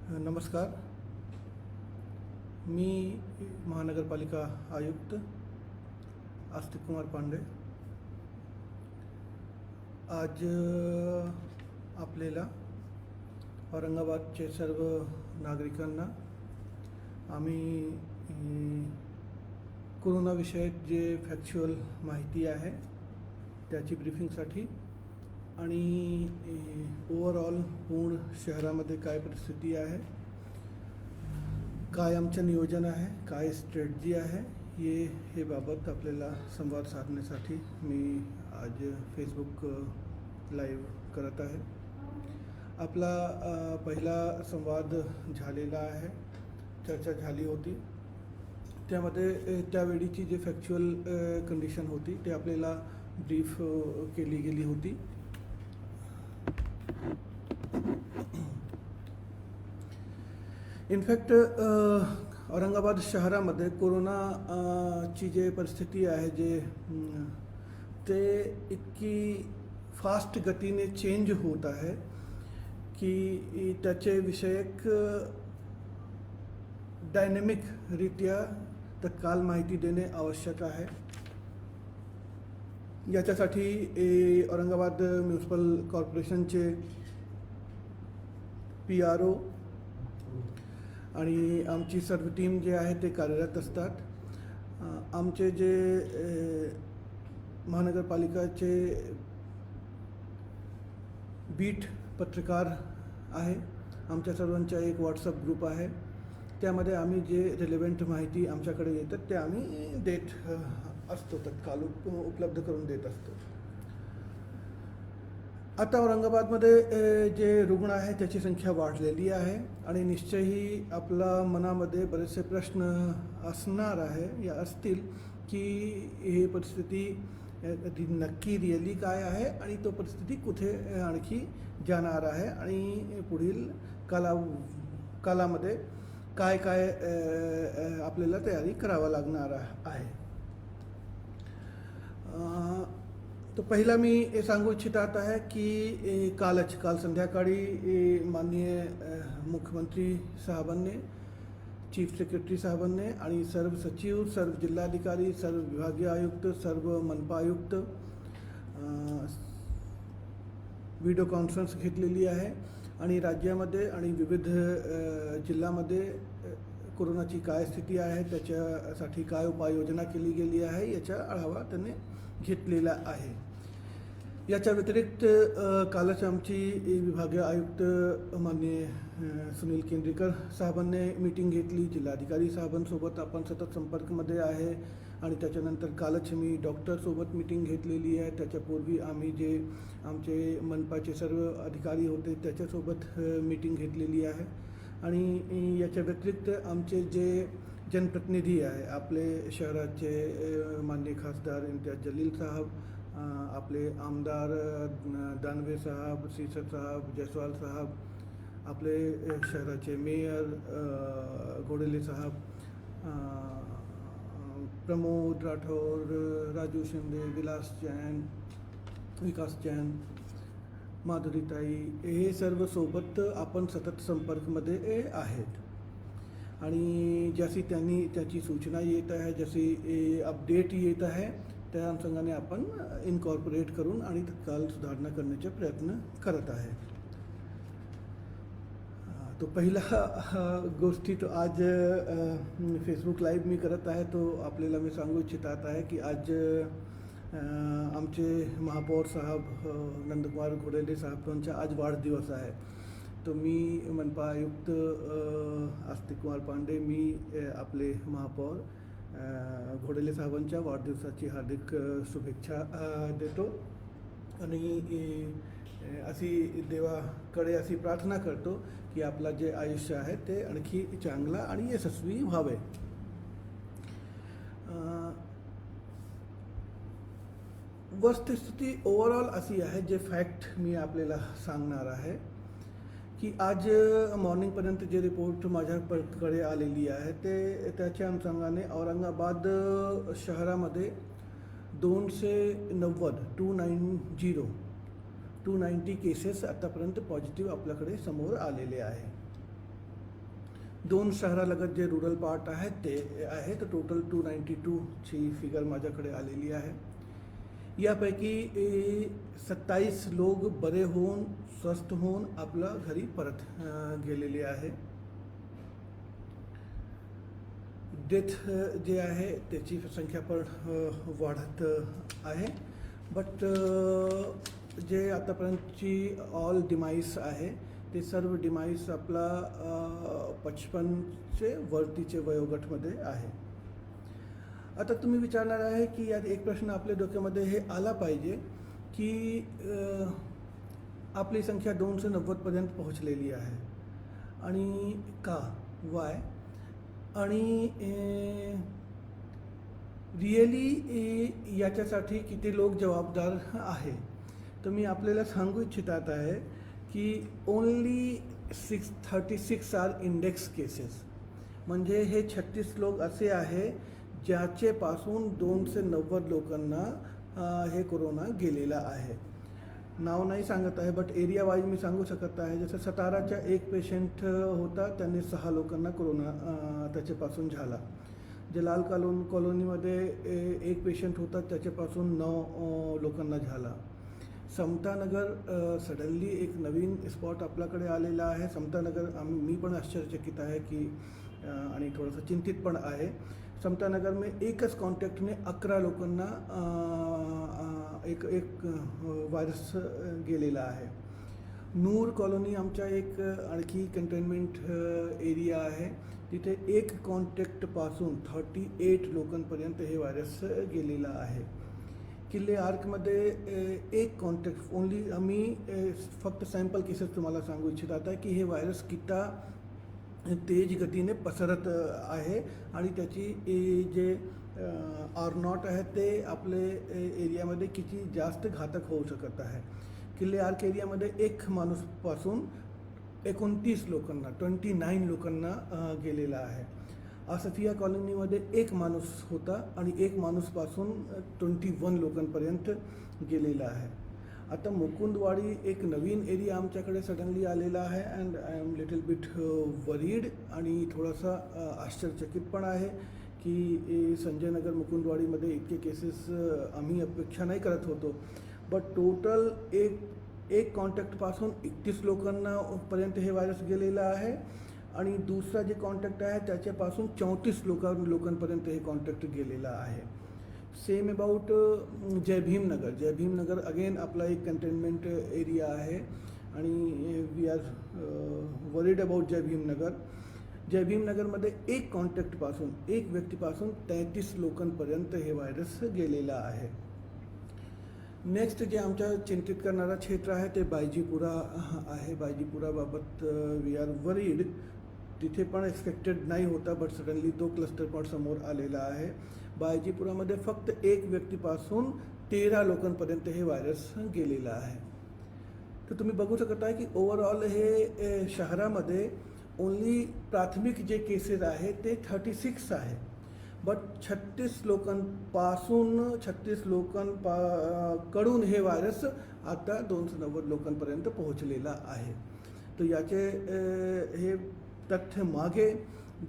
नमस्कार. मी महानगरपालिका आयुक्त आस्तिक कुमार पांडे. आज आपल्याला औरंगाबादचे सर्व नागरिकांना आम्ही कोरोनाविषयक जे फॅक्च्युअल माहिती आहे त्याची ब्रीफिंगसाठी आणि ओव्हरऑल पूर्ण शहरामध्ये काय परिस्थिती आहे, काय आमचं नियोजन आहे, काय स्ट्रॅटजी आहे, हे बाबत आपल्याला संवाद साधण्यासाठी मी आज फेसबुक लाईव्ह करत आहे. आपला पहिला संवाद झालेला आहे, चर्चा झाली होती. त्यामध्ये त्यावेळीची जी फॅक्च्युअल कंडिशन होती ते आपल्याला ब्रीफ केली गेली होती. इनफॅक्ट औरंगाबाद शहरामध्ये कोरोनाची जे परिस्थिती आहे ते इतकी फास्ट गतीने चेंज होत आहे की त्याचे विषयक डायनॅमिकरित्या तत्काल माहिती देणे आवश्यक आहे. याच्यासाठी औरंगाबाद म्युनिसिपल कॉर्पोरेशनचे PRO आणि आमची सर्व टीम जे आहे ते कार्यरत असतात. आमचे जे महानगरपालिकाचे बीट पत्रकार आहे, आमच्या सर्वांचा एक व्हॉट्सअप ग्रुप आहे. त्यामध्ये आम्ही जे रिलेव्हंट माहिती आमच्याकडे येतात ते आम्ही देत असतो, तत्काल उपलब्ध करून देत असतो. आता औरंगाबादमध्ये जे रुग्ण आहे त्याची संख्या वाढलेली आहे आणि निश्चयही आपला मनामध्ये बरेचसे प्रश्न असणार आहे या असतील की हे परिस्थिती नक्की रिअली काय आहे आणि तो परिस्थिती कुठे आणखी जाणार आहे आणि पुढील कालामध्ये काय काय आपल्याला तयारी करावं लागणार आहे. तो पहिला मी हे सांगू इच्छितात आहे की काल संध्याकाळी माननीय मुख्यमंत्री साहेबांनी, चीफ सेक्रेटरी साहेबांनी आणि सर्व सचिव, सर्व जिल्हाधिकारी, सर्व विभागीय आयुक्त, सर्व मनपा आयुक्त व्हिडिओ कॉन्फरन्स घेतलेली आहे आणि राज्यामध्ये आणि विविध जिल्ह्यामध्ये कोरोनाची काय स्थिती आहे, त्याच्यासाठी काय उपाययोजना केली गेली आहे याचा आढावा त्यांनी घेतलेला आहे. याच्या व्यतिरिक्त कालच आमची विभागीय आयुक्त माननीय सुनील केंद्रेकर साहेबांनी मीटिंग घेतली. जिल्हाधिकारी साहेबांसोबत आपण सतत संपर्कमध्ये आहे आणि त्याच्यानंतर कालच मी डॉक्टरसोबत मीटिंग घेतलेली आहे. त्याच्यापूर्वी आम्ही जे आमचे मनपाचे सर्व अधिकारी होते त्याच्यासोबत मीटिंग घेतलेली आहे. आणि याच्या व्यतिरिक्त आमचे जे जनप्रतिनिधी आहे, आपले शहराचे माननीय खासदार इम्तियाज जलील साहब, आपले आमदार दानवे साहब, सीसर साहब, जयस्वाल साहब, आपले शहराचे मेयर घोडेले साहब, प्रमोद राठौर, राजू शिंदे, विकास जैन, माधुरीताई, हे सर्व सोबत आपण सतत संपर्कमध्ये आहेत. आणि जशी त्याची सूचना येत आहे, जशी अपडेट येत आहे त्या अनुषंगाने आपण इनकॉर्पोरेट करून आणि तत्काल सुधारणा करण्याचे प्रयत्न करत आहे. तो पहिला गोष्टी तो आज फेसबुक लाईव्ह मी करत आहे तो आपल्याला मी सांगू इच्छितात आहे की आज आमचे महापौर साहेब नंदकुमार घोडेले साहेब यांचा आज वाढदिवस आहे. तो मी मनपा आयुक्त आस्तिक कुमार पांडे, मी आपले महापौर घोडेले साहेबांच्या वाढदिवसाची हार्दिक शुभेच्छा देतो आणि अशी देवाकडे अशी प्रार्थना करतो की आपला जे आयुष्य आहे ते आणखी चांगला आणि यशस्वी व्हावे. वस्तुस्थिती ओव्हरऑल अशी आहे, जे फॅक्ट मी आपल्याला सांगणार आहे की आज मॉर्निंगपर्यंत जे रिपोर्ट माझ्याकडे आलेली आहे ते त्याच्या अनुषंगाने औरंगाबाद शहरामध्ये 290 केसेस आतापर्यंत पॉझिटिव्ह आपल्याकडे समोर आलेले आहे. 2 शहरालगत जे रुरल पार्ट आहेत ते आहे. तर टोटल 292ची फिगर माझ्याकडे आलेली आहे. यापैकी 27 लोक बरे होऊन स्वस्थ होऊन आपल्या घरी परत गेलेले आहे. डेथ जे आहे त्याची संख्या पण वाढत आहे. बट जे आतापर्यंतची ऑल डिमाईस आहे ते सर्व डिमाईस आपला 55चे वरतीचे वयोगटमध्ये आहे. आता तुम्ही विचारणार आहे की यात एक प्रश्न आपल्या डोक्यामध्ये हे आला पाहिजे की आपली संख्या 290पर्यंत पोहोचलेली आहे आणि का, वाय, आणि रिअली याच्यासाठी किती लोक जबाबदार आहे. तर मी आपल्याला सांगू इच्छितात आहे की ओन्ली 636 आर इंडेक्स केसेस. म्हणजे हे 36 लोक असे आहे ज्याचेपासून 290 लोकांना हे कोरोना गेलेला आहे. नाव नाही सांगत आहे बट एरिया वाईज मी सांगू शकत आहे. जसं साताराच्या एक पेशंट होता, त्यांनी 6 लोकांना कोरोना त्याच्यापासून झाला. जलाल कॉलोनीमध्ये एक पेशंट होता, त्याच्यापासून 9 लोकांना झाला. समतानगर सडनली एक नवीन स्पॉट आपल्याकडे आलेला आहे. समतानगर मी पण आश्चर्यचकित आहे की आणि थोडंसं चिंतित पण आहे. समतानगर में एकच कॉन्टॅक्टने 11 लोकांना एक व्हायरस गेलेला आहे. नूर कॉलोनी आमच्या एक आणखी कंटेनमेंट एरिया आहे. तिथे एक कॉन्टॅक्टपासून 38 लोकांपर्यंत हे व्हायरस गेलेला आहे. किल्ले आर्कमध्ये एक कॉन्टॅक्ट ओन्ली. आम्ही फक्त सॅम्पल केसेस तुम्हाला सांगू इच्छितात आहे की हे व्हायरस किती तेज गतीने पसरत आहे आणि त्याची जे R0 आहे ते आपले एरियामध्ये किती जास्त घातक होऊ शकत आहे. किल्ले आर्क एरियामध्ये एक माणूसपासून 29 लोकांना 29 लोकांना गेलेला आहे. आसफिया कॉलनीमध्ये एक माणूस होता आणि एक माणूसपासून 21 लोकांपर्यंत गेलेला आहे. आता मुकुंदवाडी एक नवीन एरिया आमच्याकडे सडनली आलेला आहे and I am little bit worried आणि थोडासा आश्चर्यचकित पण आहे की संजयनगर मुकुंदवाडीमध्ये इतके केसेस आम्ही अपेक्षा नाही करत होतो. बट टोटल एक कॉन्टॅक्टपासून 31 लोकांना पर्यंत हे व्हायरस गेलेला आहे आणि दुसरा जे कॉन्टॅक्ट आहे त्याच्यापासून 34 लोकांपर्यंत हे कॉन्टॅक्ट गेलेला आहे. Same about Jai Bhimnagar again आपला एक कंटेनमेंट एरिया आहे आणि we are worried about Jai भीमनगरमध्ये एक कॉन्टॅक्टपासून एक व्यक्तीपासून 33 लोकांपर्यंत हे व्हायरस गेलेला आहे. नेक्स्ट जे आमच्या चिंतित करणारा क्षेत्र आहे ते बायजीपुरा आहे. बायजीपुराबाबत वी आर वरीड. तिथे पण एक्सपेक्टेड नाही होता बट सडनली तो क्लस्टर पण समोर आलेला आहे. बायजीपुरामध्ये फक्त एक व्यक्तीपासून 13 लोकांपर्यंत हे व्हायरस गेलेला आहे. तर तुम्ही बघू शकत आहे की ओव्हरऑल हे शहरामध्ये ओन्ली प्राथमिक जे केसेस आहे ते 36 आहे. बट 36 लोकांकडून हे व्हायरस आता 290 लोकांपर्यंत पोहोचलेला आहे. तर याचे हे तथ्य मागे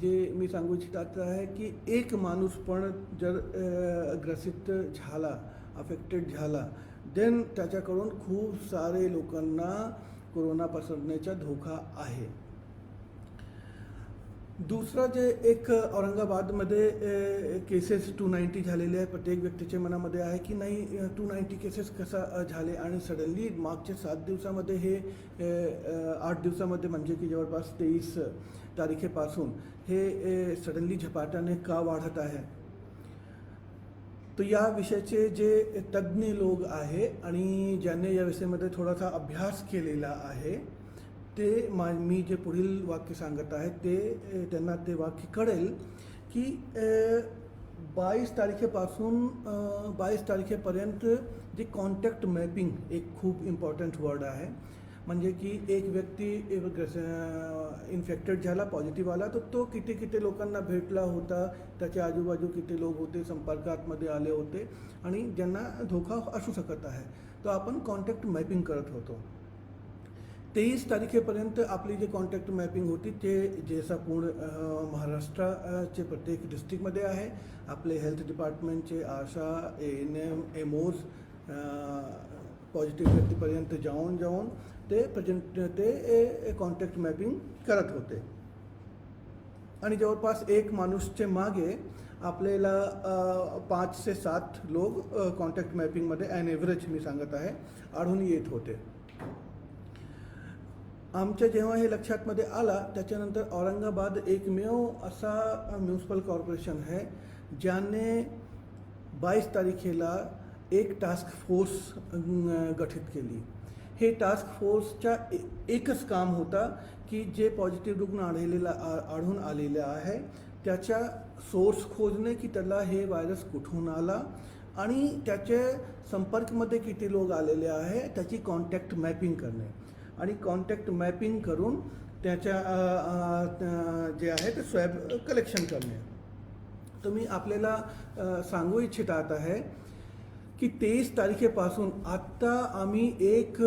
जे मी सांगू इच्छित आहे की एक माणूस पण जर ग्रसित झाला, अफेक्टेड झाला, देन त्याच्याकडून खूप सारे लोकांना कोरोना पसरण्याचा धोका आहे. दुसरा जे एक औरंगाबादमध्ये केसेस 290 झालेले आहे. प्रत्येक व्यक्तीच्या मनामध्ये आहे की नाही 290 केसेस कसा झाले आणि सडनली मागच्या 7 दिवसामध्ये हे 8 दिवसामध्ये म्हणजे की जवळपास 23 तारखेपासून हे सडनली झपाट्याने का वाढत आहे. तर या विषयाचे जे तज्ज्ञ लोक आहे आणि ज्यांनी या विषयामध्ये थोडासा अभ्यास केलेला आहे ते मी जे पुढील वाक्य सांगत आहे ते त्यांना ते वाक्य कळेल की 22 तारखेपर्यंत जे कॉन्टॅक्ट मॅपिंग एक खूप इम्पॉर्टंट वर्ड आहे. म्हणजे की एक व्यक्ती इन्फेक्टेड झाला, पॉझिटिव्ह आला, तर तो किती लोकांना भेटला होता, त्याच्या आजूबाजू किती लोक होते, संपर्कामध्ये आले होते आणि ज्यांना धोका असू शकत आहे. तो आपण कॉन्टॅक्ट मॅपिंग करत होतो. 23 तारखेपर्यंत आपली जी कॉन्टॅक्ट मॅपिंग होती ते जैसा पूर्ण महाराष्ट्राचे प्रत्येक डिस्ट्रिक्टमध्ये आहे. आपले हेल्थ डिपार्टमेंटचे आशा, ANM, एमओज पॉझिटिव्ह व्यक्तीपर्यंत जाऊन ते कॉन्टॅक्ट मॅपिंग करत होते. आणि जवळपास एक माणूसचे मागे आपल्याला 5 से 7 लोक कॉन्टॅक्ट मॅपिंगमध्ये ॲन ॲव्हरेज मी सांगत आहे आढळून येत होते. आमच्या जेव्हा हे लक्षात आला त्याच्यानंतर औरंगाबाद एकमेव असा म्युन्सिपल कॉर्पोरेशन आहे ज्याने 22 तारखेला एक टास्क फोर्स गठीत केली. हे टास्क फोर्सचा एकच काम होता की जे पॉझिटिव्ह रुग्ण आढळून आलेले आहे त्याच्या सोर्स खोजणे की त्याला हे व्हायरस कुठून आला आणि त्याचे संपर्कमध्ये किती लोक आलेले आहे त्याची कॉन्टॅक्ट मॅपिंग करणे आणि कॉन्टॅक्ट मॅपिंग करून त्याच्या जे आहे ते स्वॅब कलेक्शन करणे. तर मी आपल्याला सांगू इच्छितात आहे की 23 तारखेपासून आत्ता आम्ही एक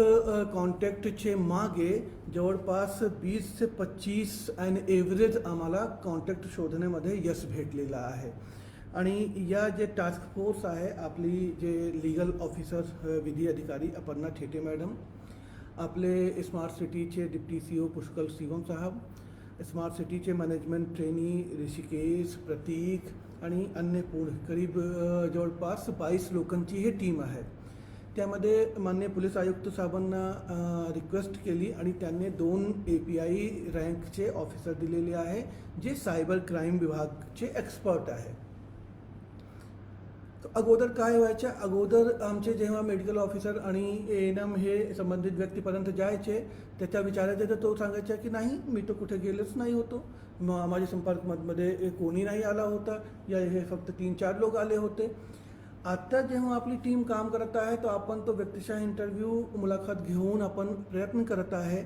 कॉन्टॅक्टचे मागे जवळपास 20 से 25 ॲन ॲव्हरेज आम्हाला कॉन्टॅक्ट शोधण्यामध्ये यश भेटलेलं आहे. आणि या जे टास्क फोर्स आहे आपली जे लीगल ऑफिसर विधी अधिकारी अपर्णा ठेटे मॅडम, आपले स्मार्ट सिटीचे डिप्टी CO पुष्कल शिवम साहब, स्मार्ट सिटीचे मॅनेजमेंट ट्रेनी ऋषिकेश, प्रतीक आणि अन्य करीब जवळपास 22 लोकांची ही टीम आहे. त्यामध्ये माननीय पोलीस आयुक्त साहेबांना रिक्वेस्ट केली आणि त्यांनी 2 API रँकचे ऑफिसर दिलेले आहे जे सायबर क्राईम विभागचे एक्सपर्ट आहे. अगोदर काय व्हायच्या, अगोदर आमचे जेव्हा मेडिकल ऑफिसर आणि ANM हे संबंधित व्यक्तीपर्यंत जायचे त्याच्या विचारायचे तर तो सांगायचा की नाही मी तर कुठे गेलोच नाही होतो, माझ्या संपर्कमध्ये कोणी नाही आला होता, या हे फक्त 3-4 लोक आले होते. आता जेव्हा आपली टीम काम करत आहे तो आपण तो व्यक्तिशः इंटरव्ह्यू मुलाखत घेऊन आपण प्रयत्न करत आहे.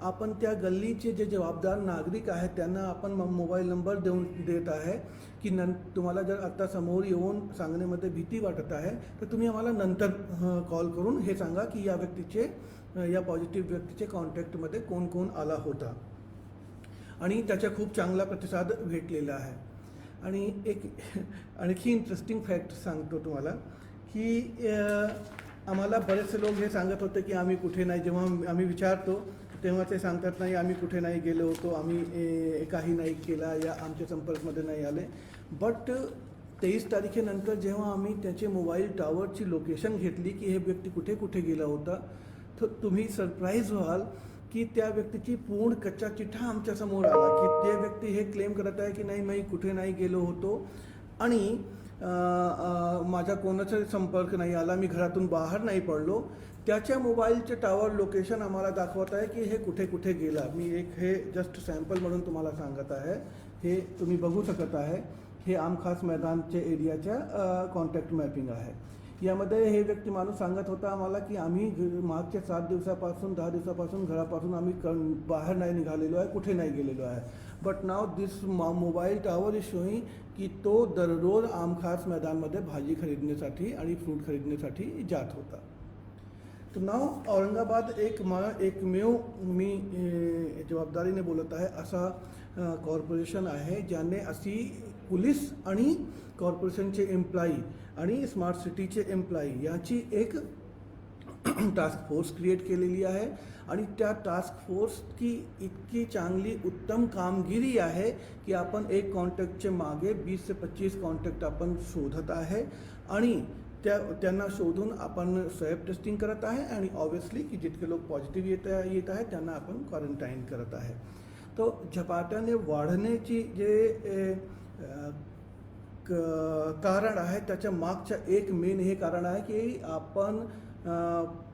आपण त्या गल्लीचे जे जबाबदार नागरिक आहेत त्यांना आपण मोबाईल नंबर देत आहे की तुम्हाला जर आत्ता समोर येऊन सांगण्यामध्ये भीती वाटत आहे तर तुम्ही आम्हाला नंतर कॉल करून हे सांगा की या पॉझिटिव्ह व्यक्तीचे कॉन्टॅक्टमध्ये कोण कोण आला होता. आणि त्याचा खूप चांगला प्रतिसाद भेटलेला आहे. आणि एक आणखी इंटरेस्टिंग फॅक्ट सांगतो तुम्हाला की आम्हाला बरेचसे लोक हे सांगत होते की आम्ही कुठे नाही, जेव्हा आम्ही विचारतो तेव्हा ते सांगतात नाही आम्ही कुठे नाही गेलो होतो, आम्ही काही नाही केला या आमच्या संपर्कमध्ये नाही आले. बट 23 तारखेनंतर जेव्हा आम्ही त्याचे मोबाईल टॉवरची लोकेशन घेतली की हे व्यक्ती कुठे कुठे गेला होता तर तुम्ही सरप्राईज व्हाल की त्या व्यक्तीची पूर्ण कच्चा चिठ्ठा आमच्यासमोर आला की ते व्यक्ती हे क्लेम करत आहे की नाही मी कुठे नाही गेलो होतो आणि माझा कोणाचा संपर्क नाही आला, मी घरातून बाहेर नाही पडलो. त्याच्या मोबाईलचे टॉवर लोकेशन आम्हाला दाखवत आहे की हे कुठे कुठे गेला. मी हे जस्ट सॅम्पल म्हणून तुम्हाला सांगत आहे. हे तुम्ही बघू शकत आहे. हे आमखास मैदानचे एरियाच्या कॉन्टॅक्ट मॅपिंग आहे. यामध्ये हे व्यक्ती माणूस सांगत होता आम्हाला की आम्ही मागच्या 7 दिवसापासून 10 दिवसापासून घरापासून आम्ही बाहेर नाही निघालेलो आहे, कुठे नाही गेलेलो आहे. But now this mobile tower is showing की तो दररोज आमखास मैदानमध्ये भाजी खरेदण्यासाठी आणि फ्रूट खरेदण्यासाठी जात होता. तर नाव औरंगाबाद एकमेव मी जबाबदारीने बोलत आहे असा कॉर्पोरेशन आहे ज्याने अशी पोलीस आणि कॉर्पोरेशनचे एम्प्लॉई आणि स्मार्ट सिटीचे एम्प्लॉई याची एक टास्क फोर्स क्रिएट केलेली आहे. आणि त्या टास्क फोर्सची इतकी चांगली उत्तम कामगिरी आहे की आपण एक कॉन्टॅक्टचे मागे 20 से 25 कॉन्टॅक्ट आपण शोधत आहे आणि त्यांना शोधून आपण स्वॅब टेस्टिंग करत आहे आणि ऑब्व्हियसली की जितके लोक पॉझिटिव्ह येत आहेत त्यांना आपण क्वारंटाईन करत आहे. तो झपाट्याने वाढण्याची जे कारण आहे त्याच्या मागच्या एक मेन हे कारण आहे की आपण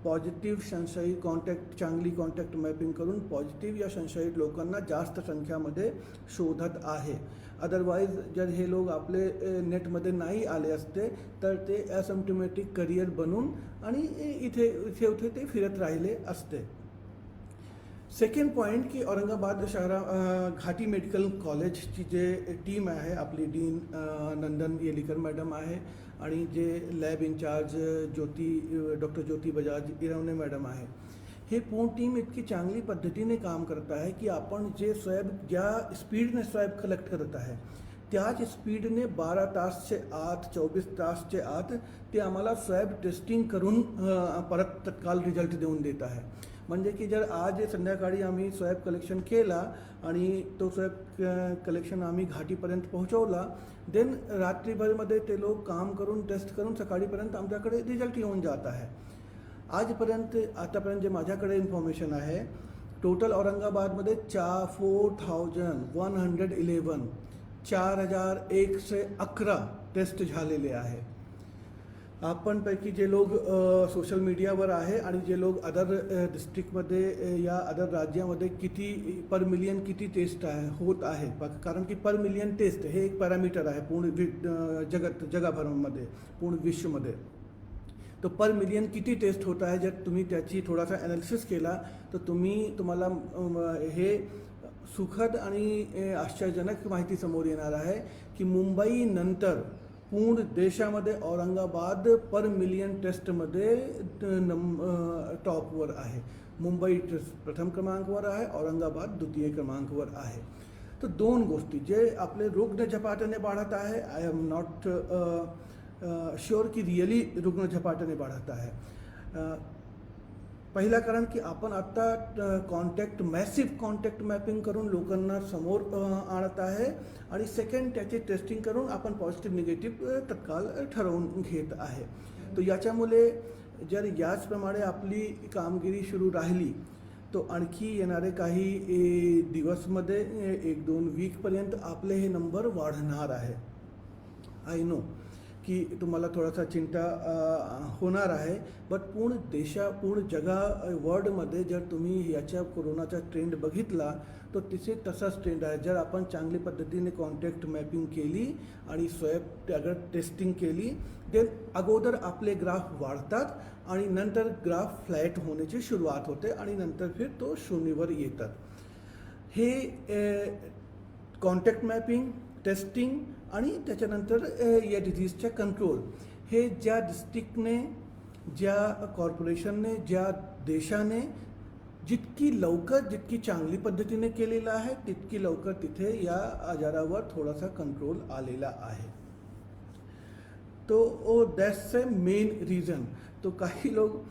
पॉझिटिव्ह संशयित चांगली कॉन्टॅक्ट मॅपिंग करून पॉझिटिव्ह या संशयित लोकांना जास्त संख्यामध्ये शोधत आहे. अदरवाईज जर हे लोक आपले नेटमध्ये नाही आले असते तर ते ॲसिम्प्टोमॅटिक करियर बनून आणि इथे ते फिरत राहिले असते. सेकंड पॉईंट की औरंगाबाद घाटी मेडिकल कॉलेजची जे टीम आहे आपली डीन नंदन येलीकर मॅडम आहे आणि जे लॅब इंचार्ज डॉक्टर ज्योती बजाज इरवणे मॅडम आहे. हे पूर्ण टीम इतकी चांगली पद्धतीने काम करत आहे की आपण जे स्वॅब ज्या स्पीडने स्वॅब कलेक्ट करत आहे त्याच स्पीडने 12 तासचे आत 24 तासचे आत ते आम्हाला स्वॅब टेस्टिंग करून परत तत्काल रिझल्ट देऊन देत आहे. म्हणजे की जर आज संध्याकाळी आम्ही स्वॅब कलेक्शन केला आणि तो स्वॅब कलेक्शन आम्ही घाटीपर्यंत पोहोचवला, देन रात्रीभरमध्ये ते लोक काम करून टेस्ट करून सकाळीपर्यंत आमच्याकडे रिझल्ट येऊन जात आहे. आतापर्यंत जे माझ्याकडे इन्फॉर्मेशन आहे, टोटल औरंगाबादमध्ये 4111 टेस्ट झालेले आहे. आपणपैकी जे लोक सोशल मीडियावर आहे आणि जे लोक अदर डिस्ट्रिक्टमध्ये या अदर राज्यामध्ये किती पर मिलियन किती टेस्ट होत आहे, कारण की पर मिलियन टेस्ट हे एक पॅरामीटर आहे पूर्ण जगभरामध्ये पूर्ण विश्वमध्ये. तो पर मिलियन किती टेस्ट होत आहे, जर तुम्ही त्याची थोडासा ॲनालिसिस केला तर तुम्हाला हे सुखद आणि आश्चर्यजनक माहिती समोर येणार आहे की मुंबईनंतर पूर्ण देशामध्ये औरंगाबाद पर मिलियन टेस्टमध्ये टॉपवर आहे. मुंबई प्रथम क्रमांकावर आहे, औरंगाबाद द्वितीय क्रमांकावर आहे. तर दोन गोष्टी जे आपले रुग्ण झपाट्याने वाढत आहे, आय एम नॉट शुअर की रिअली रुग्ण झपाट्याने वाढत आहे. पहिला कारण की आपण आत्ता मॅसिव्ह कॉन्टॅक्ट मॅपिंग करून लोकांना समोर आणत आहे आणि सेकंड त्याची टेस्टिंग करून आपण पॉझिटिव्ह निगेटिव्ह तत्काल ठरवून घेत आहे. तर याच्यामुळे जर याचप्रमाणे आपली कामगिरी सुरू राहिली तो आणखी येणारे काही दिवसमध्ये 1-2 वीकपर्यंत आपले हे नंबर वाढणार आहे. आय नो की तुम्हाला थोडासा चिंता होणार आहे, बट पूर्ण वर्ल्डमध्ये जर तुम्ही याच्या कोरोनाचा ट्रेंड बघितला तर तिथे तसाच ट्रेंड आहे. जर आपण चांगली पद्धतीने कॉन्टॅक्ट मॅपिंग केली आणि स्वॅब अगर टेस्टिंग केली, देन अगोदर आपले ग्राफ वाढतात आणि नंतर ग्राफ फ्लॅट होण्याची सुरुवात होते आणि नंतर फिर तो शून्यवर येतात. हे कॉन्टॅक्ट मॅपिंग, टेस्टिंग आणि त्याच्यानंतर या डिझीजच्या कंट्रोल हे ज्या डिस्ट्रिक्टने, ज्या कॉर्पोरेशनने, ज्या देशाने जितकी चांगली पद्धतीने केलेलं आहे तितकी लवकर तिथे या आजारावर थोडासा कंट्रोल आलेला आहे. तो दॅट्स अ मेन रिझन. तो काही लोक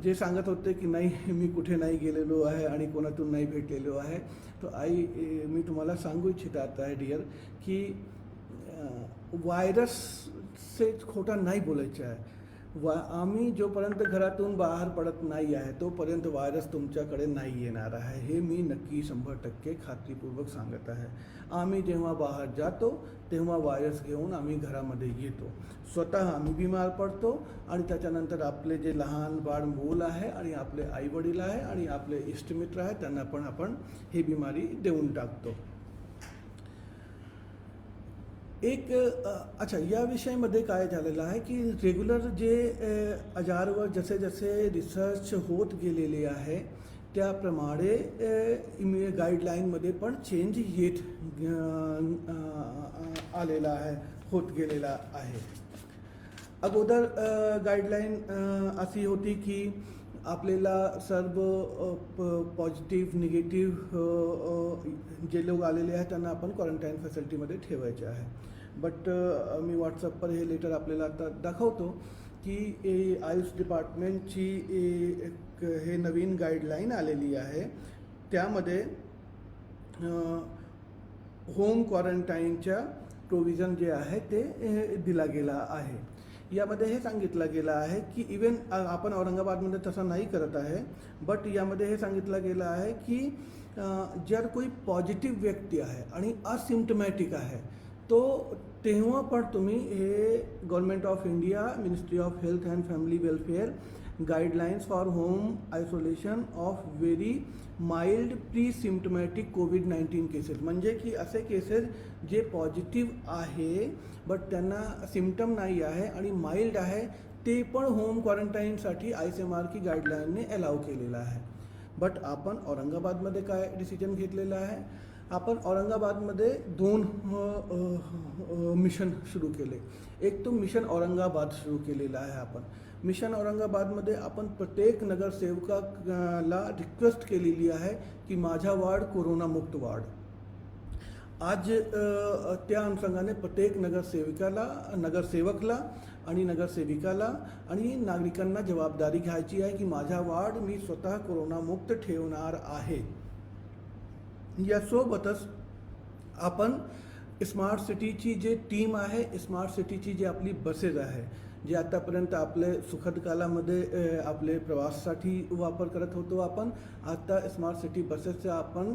जे सांगत होते की नाही मी कुठे नाही गेलेलो आहे आणि कोणातून नाही भेटलेलो आहे, तो मी तुम्हाला सांगू इच्छितात आहे डिअर की व्हायरस से खोटा नाही बोलायचं आहे. आम्ही जोपर्यंत घरातून बाहेर पडत नाही आहे तोपर्यंत व्हायरस तुमच्याकडे नाही येणार आहे, हे मी नक्की 100% खात्रीपूर्वक सांगत आहे. आम्ही जेव्हा बाहेर जातो तेव्हा व्हायरस घेऊन आम्ही घरामध्ये येतो, स्वतः आम्ही बिमार पडतो आणि त्याच्यानंतर आपले जे लहान बाळ मूल आहे आणि आपले आईवडील आहे आणि आपले इष्टमित्र आहे त्यांना पण आपण ही बिमारी देऊन टाकतो. अच्छा, या विषयामध्ये काय झालेलं आहे की रेग्युलर जे आजारावर जसे जसे रिसर्च होत गेलेले आहे त्याप्रमाणे गाईडलाईनमध्ये पण चेंज आलेला आहे, होत गेलेला आहे. अगोदर गाईडलाईन अशी होती की आपल्याला सर्व पॉझिटिव्ह निगेटिव्ह जे लोक आलेले आहेत त्यांना आपण क्वारंटाईन फॅसिलिटीमध्ये ठेवायचे आहे. बट मी व्हॉट्सअपवर हे लेटर आपल्याला आता दाखवतो की आयुष डिपार्टमेंटची हे नवीन गाईडलाईन आलेली आहे. त्यामध्ये होम क्वारंटाईनच्या प्रोव्हिजन जे आहे ते दिला गेला आहे. यामध्ये हे सांगितलं गेलं आहे की इवन आपण औरंगाबादमध्ये तसं नाही करत आहे, बट यामध्ये हे सांगितलं गेलं आहे की जर कोई पॉझिटिव्ह व्यक्ती आहे आणि असिम्टमॅटिक आहे तो तेव्हा पण तुम्ही हे government of India, ministry of health and family welfare guidelines for home isolation of very mild pre symptomatic कोविड-19 केसेस, म्हणजे की असे केसेस जे पॉझिटिव्ह आहे बट त्यांना सिम्टम नाही आहे आणि माइल्ड आहे ते पण होम क्वारंटाईनसाठी ICMR की गाईडलाईनने अलाव केलेलं आहे. बट आपण औरंगाबादमध्ये काय डिसिजन घेतलेलं आहे, आपण औरंगाबादमध्ये 2 मिशन सुरू केले. एक तो मिशन औरंगाबाद सुरू केलेला आहे आपण. मिशन औरंगाबादमध्ये आपण प्रत्येक नगरसेवकाला रिक्वेस्ट केलेली आहे की माझा वार्ड कोरोनामुक्त वार्ड. आज त्या अनुषंगाने प्रत्येक नगरसेवकला आणि नगरसेविकाला आणि नागरिकांना जबाबदारी घ्यायची आहे की माझा वार्ड मी स्वतः कोरोनामुक्त ठेवणार आहे. यासोबतच आपण स्मार्ट सिटीची जी टीम आहे, स्मार्ट सिटीची जी आपली बसेस आहे, जे आतापर्यंत आपले सुखद कालामध्ये आपले प्रवासासाठी वापर करत होतो आपण, आता स्मार्ट सिटी बसेसचं आपण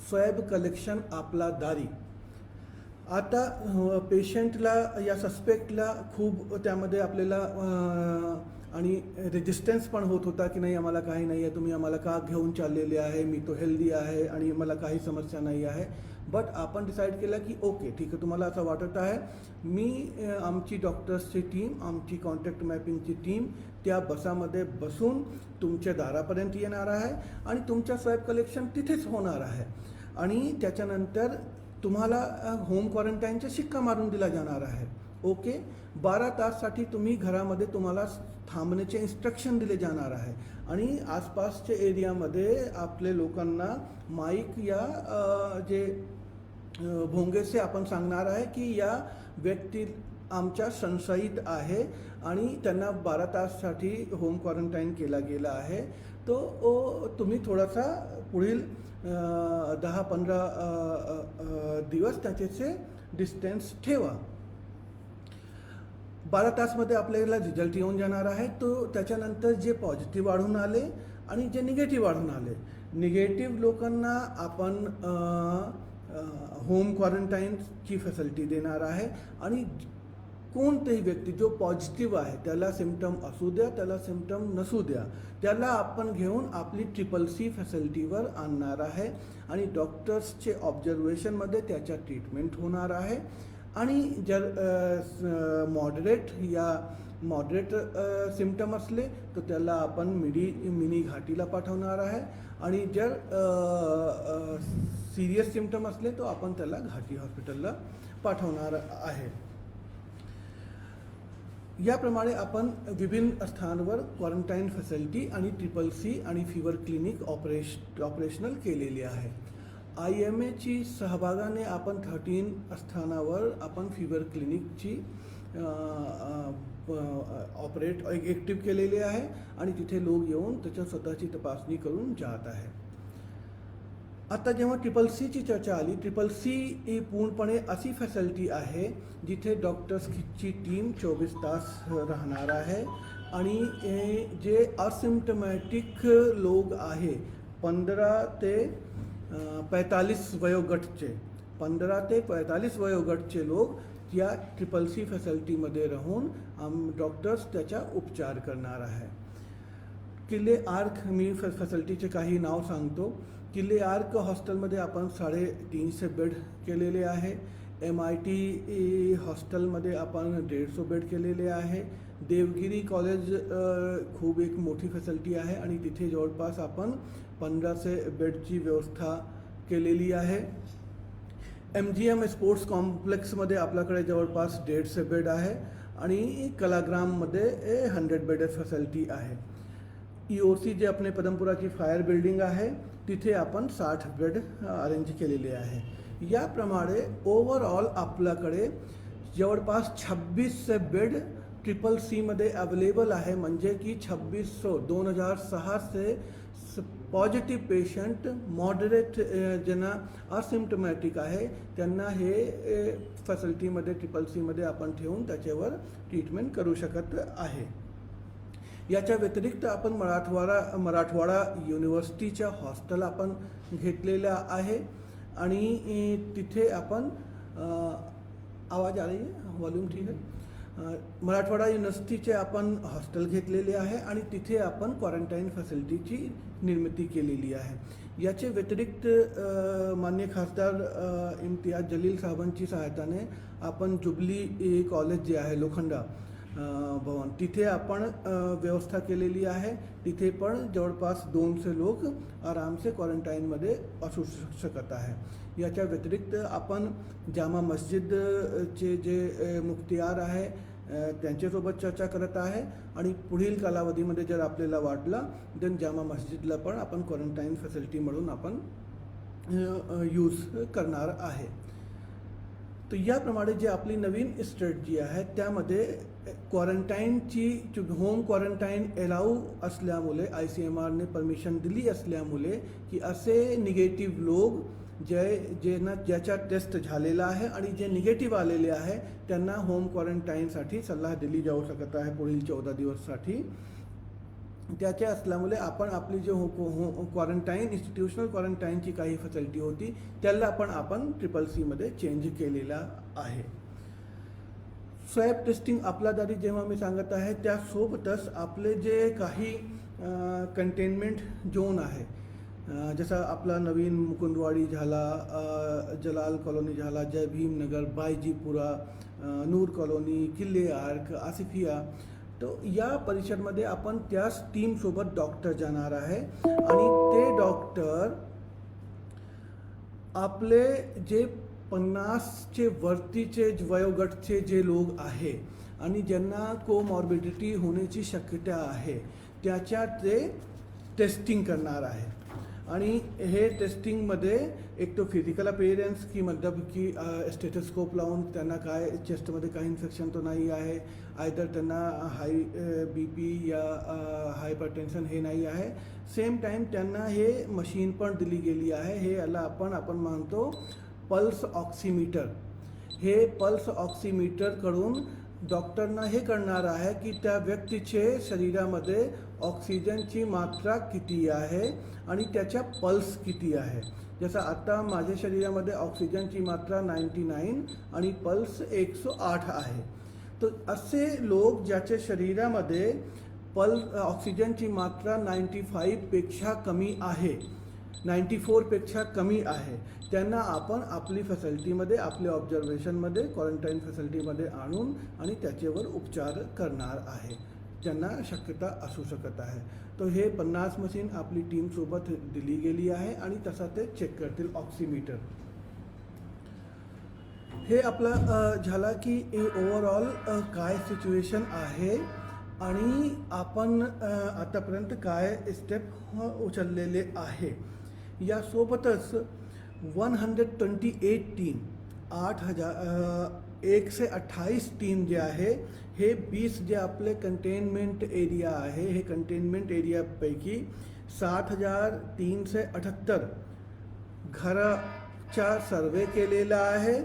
स्वॅब कलेक्शन आपला दारी. आता पेशंटला या सस्पेक्टला खूप त्यामध्ये आपल्याला आणि रेजिस्टन्स पण होत होता की नाही आम्हाला काही नाही आहे, तुम्ही आम्हाला का घेऊन चाललेले आहे, मी तो हेल्दी आहे आणि मला काही समस्या नाही आहे. बट आपण डिसाईड केलं की ओके ठीक आहे, तुम्हाला असं वाटत आहे, मी आमची डॉक्टर्सची टीम, आमची कॉन्टॅक्ट मॅपिंगची टीम त्या बसामध्ये बसून तुमच्या दारापर्यंत येणार आहे आणि तुमच्या स्वॅब कलेक्शन तिथेच होणार आहे आणि त्याच्यानंतर तुम्हाला होम क्वारंटाईनचा शिक्का मारून दिला जाणार आहे. ओके, 12 ताससाठी तुम्ही घरामध्ये तुम्हाला थांबण्याचे इन्स्ट्रक्शन दिले जाणार आहे आणि आसपासच्या एरियामध्ये आपले लोकांना माईक या जे भोंगे से आपण सांगणार आहे की या व्यक्ती आमच्या संशयित आहे आणि त्यांना 12 ताससाठी होम क्वारंटाईन केला गेला आहे, तो तुम्ही थोडासा पुढील 10-15 दिवस त्याचे डिस्टन्स ठेवा. 12 तासमध्ये आपल्याला रिझल्ट येऊन जाणार आहे. तो त्याच्यानंतर जे पॉझिटिव्ह वाढून आले आणि जे निगेटिव्ह वाढून आले, निगेटिव्ह लोकांना आपण होम क्वारंटाईनची फॅसिलिटी देणार आहे आणि कोणतेही व्यक्ती जो पॉझिटिव्ह आहे त्याला सिम्पटम असू द्या, त्याला सिम्पटम नसू द्या, त्याला आपण घेऊन आपली CCC फॅसिलिटीवर आणणार आहे आणि डॉक्टर्सचे ऑब्झर्वेशनमध्ये त्याच्या ट्रीटमेंट होणार आहे आणि जर मॉडरेट सिम्पटम असले तर त्याला आपण मिनी घाटीला पाठवणार आहे आणि जर सिरियस सिम्पटम असले तर आपण त्याला घाटी हॉस्पिटलला पाठवणार आहे. याप्रमाणे आपण विभिन्न स्थानावर क्वारंटाईन फॅसिलिटी आणि CCC आणि फीवर क्लिनिक ऑपरेशनल केलेली आहे. IMAची सहभागाने आपण 13 स्थानावर आपण फीवर क्लिनिकची ॲक्टिव्ह केलेली आहे आणि तिथे लोक येऊन त्याच्या स्वतःची तपासणी करून जात आहे. आता जेव्हा CCCची चर्चा आली, CCC ही पूर्णपणे अशी फॅसिलिटी आहे जिथे डॉक्टर्सची टीम 24 तास राहणार आहे आणि जे असिम्प्टमॅटिक लोक आहे 15 ते 45 वयोगटचे लोक या CCC फॅसिलिटीमध्ये राहून डॉक्टर्स त्याचा उपचार करणार आहे. किल्ले आर्क मी फॅसिलिटीचे काही नाव सांगतो. किल्ले आर्क हॉस्टेलमध्ये आपण 350 बेड केलेले आहे. MIT हॉस्टेलमध्ये आपण 150 बेड केलेले आहे. देवगिरी कॉलेज खूप एक मोठी फॅसिलिटी आहे आणि तिथे जवळपास आपण 1500 बेडची व्यवस्था केलेली आहे. MGM स्पोर्ट्स कॉम्प्लेक्समध्ये आपल्याकडे जवळपास 150 बेड आहे आणि कलाग्राममध्ये 100 बेड फॅसिलिटी आहे. EOC जे आपले पदमपुराची फायर बिल्डिंग आहे तिथे आपण 60 बेड अरेंज केलेले आहे. याप्रमाणे ओव्हरऑल आपल्याकडे जवळपास 2600 बेड CCCमध्ये अवेलेबल आहे, म्हणजे की 2600 पॉझिटिव्ह पेशंट मॉडरेट ज्यांना असिम्प्टमॅटिक आहे त्यांना हे फॅसिलिटीमध्ये CCCमध्ये आपण ठेवून त्याच्यावर ट्रीटमेंट करू शकत आहे. याच्या व्यतिरिक्त आपण मराठवाडा युनिव्हर्सिटीच्या हॉस्टेल आपण घेतलेल्या आहे आणि तिथे आपण आवाज आ रही है, वॉल्यूम ठीक आहे. मराठवाडा युनिव्हर्सिटीचे आपण हॉस्टेल घेतलेले आहे आणि तिथे आपण क्वारंटाईन फॅसिलिटीची निर्मिती केलेली आहे. याचे व्यतिरिक्त माननीय खासदार इम्तियाज जलील साहेबांची सहायताने आपण जुबली कॉलेज जे आहे लोखंडा भवन तिथे आपण व्यवस्था केलेली आहे. तिथे पण जवळपास 200 लोक आरामसे क्वारंटाईनमध्ये असू शकत आहे. याच्या व्यतिरिक्त आपण जामा मस्जिदचे जे मुख्तियार आहे त्यांच्यासोबत चर्चा करत आहे आणि पुढील कालावधीमध्ये जर आपल्याला वाटलं तर जामा मस्जिदला पण आपण क्वारंटाईन फॅसिलिटी म्हणून आपण यूज करणार आहे. तर याप्रमाणे जे आपली नवीन स्ट्रॅटजी आहे त्यामध्ये क्वारंटाईनची होम क्वारंटाईन अलाऊ असल्यामुळे ICMRने परमिशन दिली असल्यामुळे की असे निगेटिव्ह लोक ज्याच्या टेस्ट झालेला आहे आणि जे निगेटिव्ह आलेले आहे त्यांना होम क्वारंटाईनसाठी सल्ला दिली जाऊ शकत आहे पुढील 14 दिवससाठी. त्याच्या असल्यामुळे आपण आपली जे क्वारंटाईन इन्स्टिट्यूशनल क्वारंटाईनची काही फॅसिलिटी होती त्याला आपण CCC मध्ये चेंज केलेला आहे. स्वॅब टेस्टिंग आपला दारी जेव्हा मी सांगत आहे त्यासोबतच आपले जे काही कंटेनमेंट झोन आहे, जसा आपला नवीन मुकुंदवाडी झाला, जलाल कॉलोनी झाला, जय भीमनगर, बायजीपुरा, नूर कॉलोनी, किल्ले आर्क, आसिफिया, तो या परिसरमध्ये आपण त्याच टीमसोबत डॉक्टर जाणार आहे आणि ते डॉक्टर आपले जे 50चे वरतीचे वयोगटचे जे लोक आहे आणि ज्यांना कोमॉर्बिडिटी होण्याची शक्यता आहे त्याच्या ते टेस्टिंग करणार आहे. आणि हे टेस्टिंगमध्ये एक तो फिजिकल अपीअरन्स की मतलब की स्टेथोस्कोप लावून त्यांना काय चेस्टमध्ये काही इन्फेक्शन तो नाही आहे, आयदर त्यांना हाय BP या हायपरटेन्शन हे नाही आहे. सेम टाईम त्यांना हे मशीन पण दिली गेली आहे, हे याला आपण म्हणतो पल्स ऑक्सिमीटर. हे पल्स ऑक्सिमीटरकडून डॉक्टरना हे करणार आहे की त्या व्यक्तीचे शरीरामध्ये ऑक्सिजनची मात्रा किती आहे आणि त्याच्या पल्स किती आहे. जसं आता माझ्या शरीरामध्ये ऑक्सिजनची मात्रा 99 आणि पल्स 108 आहे. तर असे लोक ज्याच्या शरीरामध्ये ऑक्सिजनची मात्रा 95पेक्षा कमी आहे, 94पेक्षा कमी आहे, त्यांना आपण आपली फॅसिलिटीमध्ये, आपल्या ऑब्झर्वेशनमध्ये, क्वारंटाईन फॅसिलिटीमध्ये आणून आणि त्याच्यावर उपचार करणार आहे, त्यांना शक्यता असू शकत आहे. तर हे 50 मशीन आपली टीमसोबत दिली गेली आहे आणि तसा ते चेक करतील ऑक्सिमीटर. हे आपला झाला की ओव्हरऑल काय सिच्युएशन आहे आणि आपण आतापर्यंत काय स्टेप उचललेले आहे. यासोबतच 128 टीम 128 टीम जे आहे हे 20 जे आपले कंटेनमेंट एरिया आहे, हे कंटेनमेंट एरियापैकी 7,378 घराचा सर्वे केलेला आहे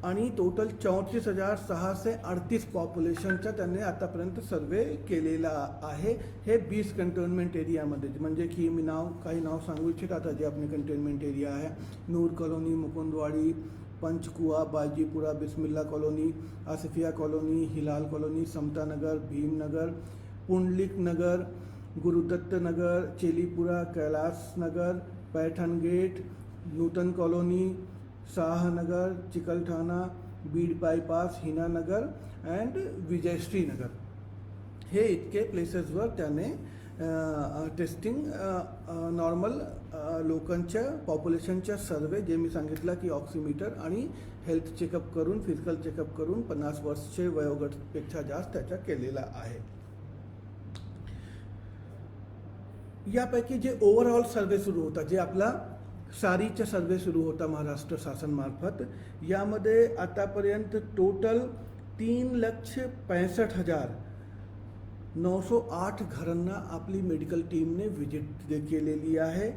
आणि टोटल 34,638 पॉप्युलेशनचा त्यांनी आतापर्यंत सर्वे केलेला आहे. हे 20 कंटेनमेंट एरियामध्ये, म्हणजे की मी काही नाव सांगू इच्छित आता जे आपले कंटेनमेंट एरिया आहे, Noor colony, Mukundwadi, Panchkua, Bajipura, Bismillah colony, Asifia colony, Hilal colony, Samata Nagar, Bhimnagar, Pundlik Nagar, Gurudatt Nagar, Chelipura, Kailash Nagar, Paithan gate, Nutan colony, Shahnagar, Chikalthana, Beed bypass, Hina Nagar and Vijayshree Nagar, हे इतके प्लेसेसवर त्याने टेस्टिंग नॉर्मल लोकांच्या पॉप्युलेशनच्या सर्वे, जे मी सांगितलं की ऑक्सिमीटर आणि हेल्थ चेकअप करून, फिजिकल चेकअप करून 50 वर्षाचे वयोगटपेक्षा जास्त त्याचा केलेला आहे. यापैकी जे ओव्हरऑल सर्वे सुरू होता, जे आपला सारीचा सर्वे सुरू होता महाराष्ट्र शासनमार्फत, यामध्ये आतापर्यंत टोटल 3,65,908 घरांना आपली मेडिकल टीमने व्हिजिट केलेली आहे